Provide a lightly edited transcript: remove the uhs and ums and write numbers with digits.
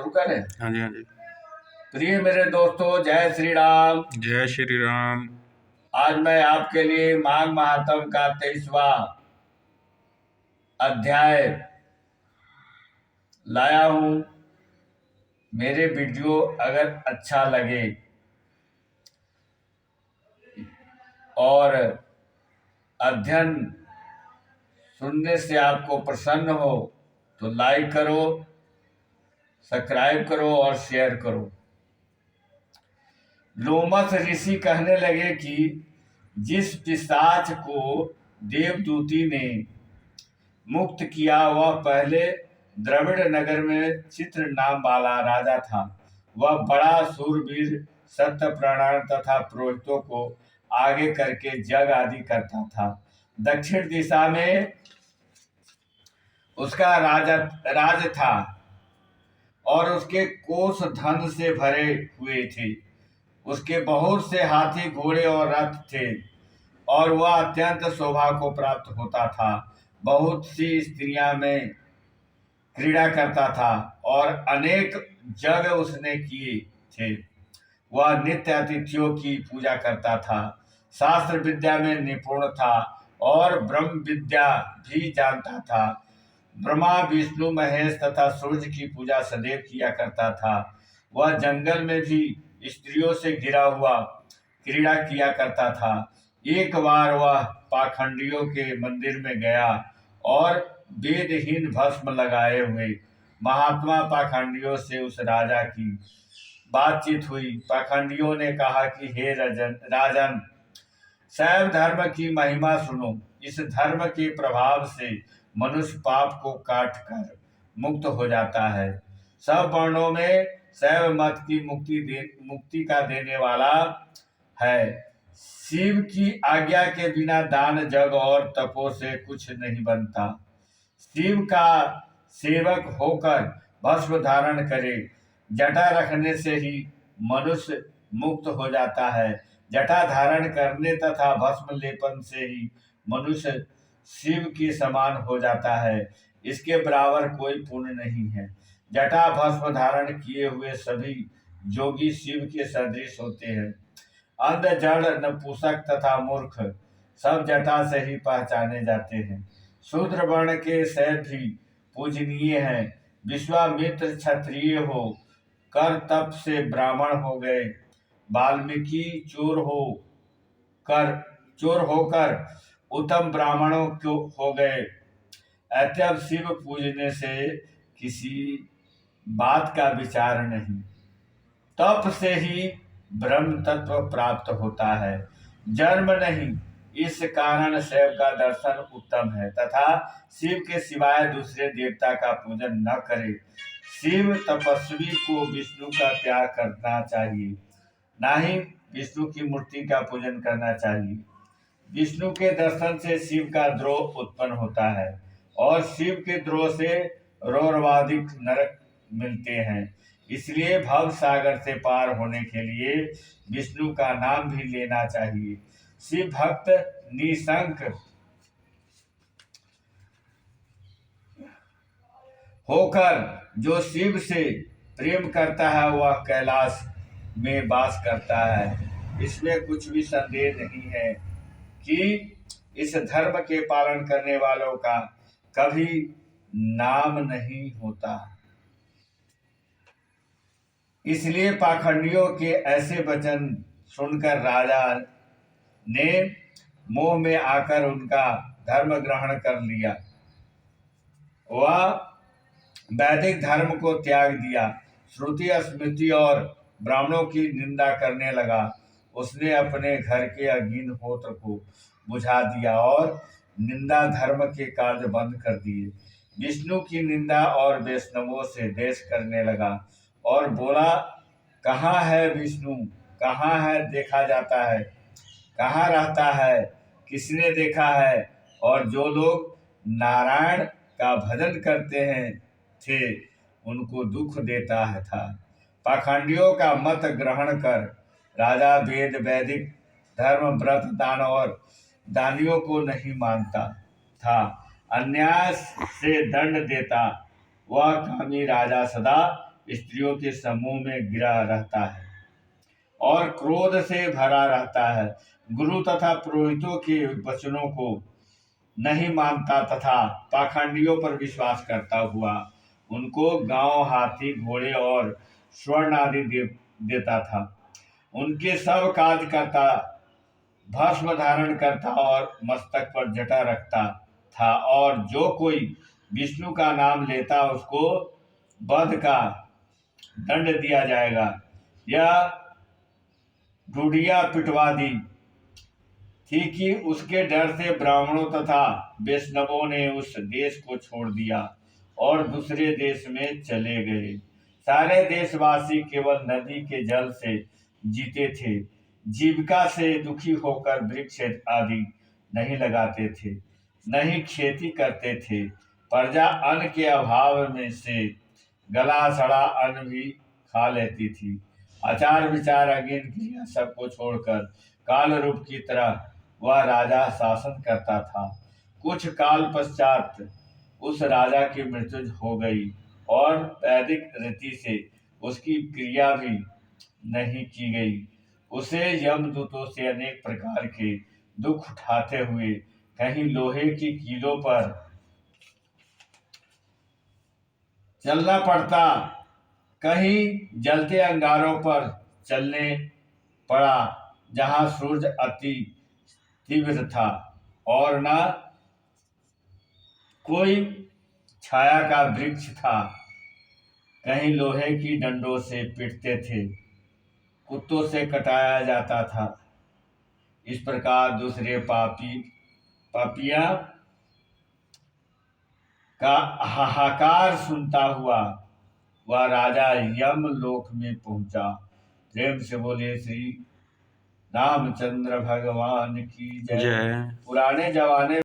शुरू करें। हाँ जी, हाँ जी। प्रिय मेरे दोस्तों, जय श्री राम। जय श्री राम। आज मैं आपके लिए माघ महात्म का 23वां अध्याय लाया हूं। मेरे वीडियो अगर अच्छा लगे और अध्ययन सुनने से आपको प्रसन्न हो तो लाइक करो, सब्सक्राइब करो और शेयर करो। लोमस ऋषि कहने लगे कि जिस पिशाच को देवदूती ने मुक्त किया वह पहले द्रविड़ नगर में चित्र नाम वाला राजा था। वह बड़ा सूरवीर, सत्यप्राण तथा पुरोहितों को आगे करके जग आदि करता था। दक्षिण दिशा में उसका राज था और उसके कोष धन से भरे हुए थे। उसके बहुत से हाथी, घोड़े और रथ थे और वह अत्यंत शोभा को प्राप्त होता था। बहुत सी स्त्रियां में क्रीड़ा करता था और अनेक जग उसने किए थे। वह नित्य अतिथियों की पूजा करता था, शास्त्र विद्या में निपुण था और ब्रह्म विद्या भी जानता था। ब्रह्मा, विष्णु, महेश तथा सूर्य की पूजा सदैव किया करता था। वह जंगल में भी स्त्रियों से घिरा हुआ क्रीड़ा किया करता था। एक बार वह पाखंडियों के मंदिर में गया और वेदहीन भस्म लगाए हुए महात्मा पाखंडियों से उस राजा की बातचीत हुई। पाखंडियों ने कहा कि हे राजन, शैव धर्म की महिमा सुनो। इस धर्म के प्रभाव से मनुष्य पाप को काट कर मुक्त हो जाता है। सब वर्णों में शैव मत की मुक्ति का देने वाला है। शिव की आज्ञा के बिना दान, जग और तपो से कुछ नहीं बनता। शिव का सेवक होकर भस्म धारण करे। जटा रखने से ही मनुष्य मुक्त हो जाता है। जटा धारण करने तथा भस्म लेपन से ही मनुष्य शिव के समान हो जाता है। इसके बराबर कोई पुण्य नहीं है। जटा भस्म धारण किए हुए सभी जोगी शिव के सदृश होते हैं। अंध, जड़, नपुंसक तथा मूर्ख सब जटा से ही पहचाने जाते हैं। शूद्र वर्ण के शैव भी पूजनीय हैं। विश्वामित्र क्षत्रिय हो कर तप से ब्राह्मण हो गए। वाल्मीकि चोर होकर उत्तम ब्राह्मणों को हो गए। अतएव शिव पूजने से किसी बात का विचार नहीं। तप से ही ब्रह्म तत्व प्राप्त होता है, जन्म नहीं। इस कारण शिव का दर्शन उत्तम है तथा शिव के सिवाय दूसरे देवता का पूजन न करे। शिव तपस्वी को विष्णु का त्याग करना चाहिए, ना ही विष्णु की मूर्ति का पूजन करना चाहिए। विष्णु के दर्शन से शिव का द्रोह उत्पन्न होता है और शिव के द्रोह से रौरवादिक नरक मिलते हैं। इसलिए भव सागर से पार होने के लिए विष्णु का नाम भी लेना चाहिए। शिव भक्त निशंक होकर जो शिव से प्रेम करता है वह कैलाश में वास करता है। इसमें कुछ भी संदेह नहीं है कि इस धर्म के पालन करने वालों का कभी नाम नहीं होता। इसलिए पाखंडियों के ऐसे वचन सुनकर राजा ने मोह में आकर उनका धर्म ग्रहण कर लिया। वह वैदिक धर्म को त्याग दिया, श्रुति, स्मृति और ब्राह्मणों की निंदा करने लगा। उसने अपने घर के अग्निहोत्र को बुझा दिया और निंदा धर्म के कार्य बंद कर दिए। विष्णु की निंदा और वैष्णवों से देश करने लगा और बोला, कहाँ है विष्णु, कहाँ है देखा जाता है, कहाँ रहता है, किसने देखा है। और जो लोग नारायण का भजन करते थे उनको दुख देता था। पाखंडियों का मत ग्रहण कर राजा वेद, वैदिक धर्म, व्रत, दान और दानियों को नहीं मानता था, अन्याय से दंड देता। वह कामी राजा सदा स्त्रियों के समूह में गिरा रहता है और क्रोध से भरा रहता है। गुरु तथा पुरोहितों के वचनों को नहीं मानता तथा पाखंडियों पर विश्वास करता हुआ उनको गांव, हाथी, घोड़े और स्वर्ण आदि देता था। उनके सब कार्य करता, भस्म धारण करता और मस्तक पर जटा रखता था, और जो कोई विष्णु का नाम लेता उसको वध का दंड दिया जाएगा। यह ढूढ़िया पिटवा दी थी कि उसके डर से ब्राह्मणों तथा वैष्णवों ने उस देश को छोड़ दिया और दूसरे देश में चले गए। सारे देशवासी केवल नदी के जल से जीते थे, जीविका से दुखी होकर वृक्ष आदि नहीं लगाते थे, नहीं खेती करते थे। प्रजा अन्न के अभाव में से गला सड़ा अन्न भी खा लेती थी। आचार विचार, अज्ञान क्रिया सबको छोड़कर काल रूप की तरह वह राजा शासन करता था। कुछ काल पश्चात उस राजा की मृत्यु हो गई और वैदिक रीति से उसकी क्रिया भी नहीं की गई। उसे यमदूतों से अनेक प्रकार के दुख उठाते हुए कहीं लोहे की कीलों पर चलना पड़ता, कहीं जलते अंगारों पर चलने पड़ा जहां सूरज अति तीव्र था और न कोई छाया का वृक्ष था। कहीं लोहे की डंडों से पीटते थे, कुत्तों से कटाया जाता था। इस प्रकार दूसरे पापिया का हाहाकार सुनता हुआ वह राजा यमलोक में पहुंचा। प्रेम से बोले श्री रामचंद्र भगवान की जय। पुराने जमाने